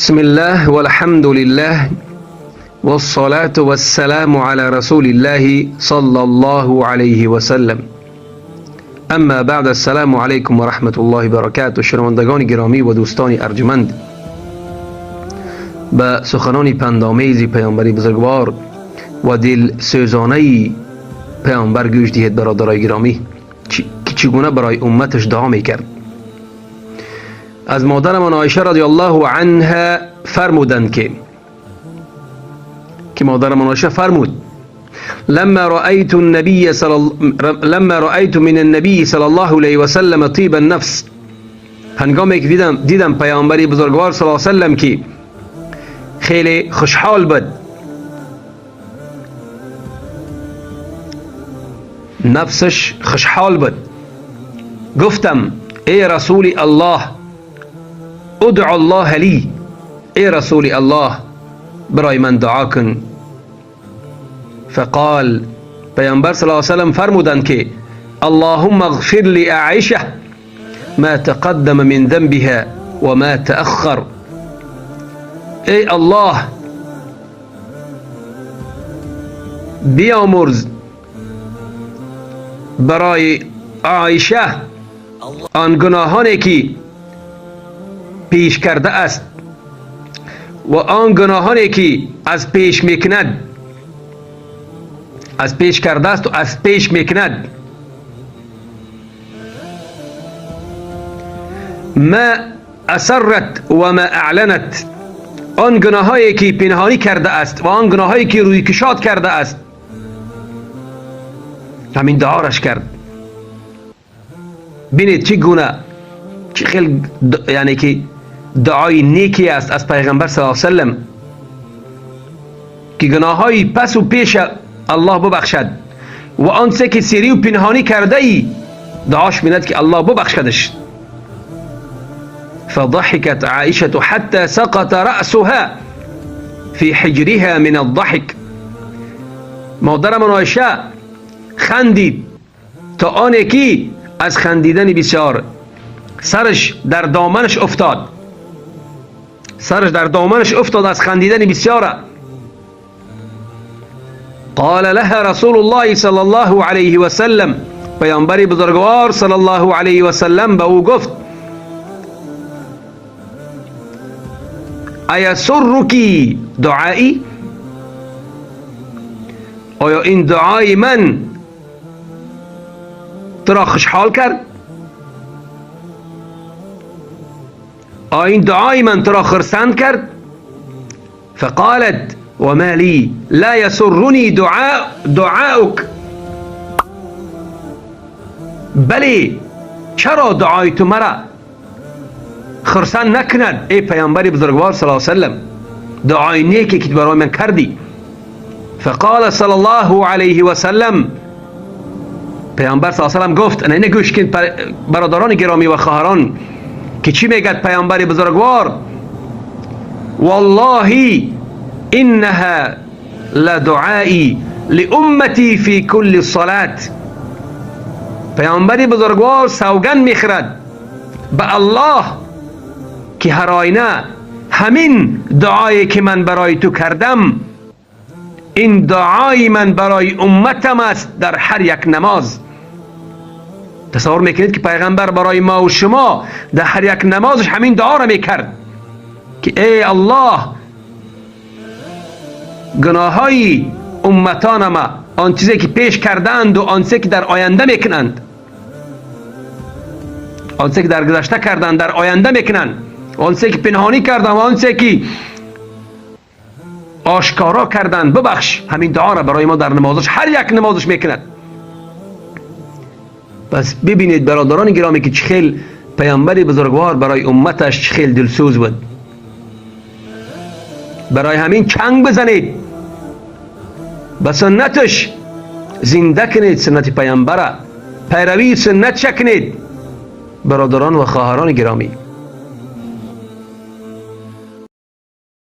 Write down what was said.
بسم الله والحمد لله والصلاة والسلام على رسول الله صلى الله عليه وسلم. اما بعد، السلام علیکم و رحمت الله و برکاته. شنوندگان گرامی و دوستان ارجمند، به سخنان پندآمیز پیامبری بزرگوار و دل سوزانه پیامبر گوش دهید برادرای گرامی که چگونه برای امتش دعا میکرد. از مادرمان عایشه رضی الله عنها فرمودند که مادرمان عایشه فرمود: لما رأيت من النبي صلی الله علیه و سلم طیب النفس، هنگامی که دیدم پیامبری بزرگوار صلی الله علیه و سلم که خیلی خوشحال بود، نفسش خوشحال بود، گفتم ای رسول الله ادعو الله لی، ای رسول الله برای من دعا کن. فقال، پیامبر صلی الله علیه و سلم فرمودند که اللهم اغفر لعایشه ما تقدم من ذنبها و ما تأخر. ای الله بیامرز برای عایشه آن گناهانی که پیش کرده است و آن گناهانی که از پیش میکند، از پیش کرده است و از پیش میکند. ما اسرت و ما اعلنت، آن گناهایی که پنهانی کرده است و آن گناهایی که روی کشاد کرده است. همین دعارش کرد. بینید چه گونه، چه خیلی یعنی که دعای نیکی است از پیغمبر صلی الله علیه و سلم که گناههای پس و پیش الله ببخشد و آنچه که سری و پنهانی کرده ای دعاش میند که الله ببخشدش. فضحكت عائشة حتى سقط رأسها في حجرها من الضحك. مادرمان عایشه خندید تا آنی که از خندیدن بسیار سرش در دامنش افتاد، از خندیدن بسیار. قال لها رسول الله صلی الله علیه و سلم، پیامبر بزرگوار صلی الله علیه و سلم به او گفت: ایسرکی دعایی، آیا این دعای من تو را خوشحال کرد؟ آیا این دعای من تو را خرسند کرد؟ فقالت وما لی لا یسرنی دعاؤک. بله، چرا دعای تو مرا خرسند نکند ای پیامبر بزرگوار صلی الله علیه و سلم، دعای نیکی که برای من کردی. فقال صلی الله علیه و سلم، پیامبر صلی الله علیه و سلم گفت، نه گوش کن برادران گرامی و خواهران که چی میگد پیامبر بزرگوار: والله انها لدعائی لامتی فی کل صلاة. پیامبر بزرگوار سوگند میخورد به الله که هر آینه همین دعایی که من برای تو کردم، این دعای من برای امتم است در هر یک نماز. تصور میکنید که پیغمبر برای ما و شما در هر یک نمازش همین دعا را میکرد که ای الله گناههای امتان ما، آن چیزی که پیش کردند و آن چیزی که در آینده میکنند، آن چیزی که در گذشته کردند در آینده میکنند، آن چیزی که پنهانی کردند و آن چیزی که آشکارا کردند، ببخش. همین دعا را برای ما در نمازش، هر یک نمازش میکند. پس ببینید برادران گرامی که چخیل پیامبر بزرگوار برای امتش چخیل دلسوز بود. برای همین چنگ بزنید، به سنتش زنده کنید، سنت پیامبر پیروی سنت چکنید برادران و خواهران گرامی.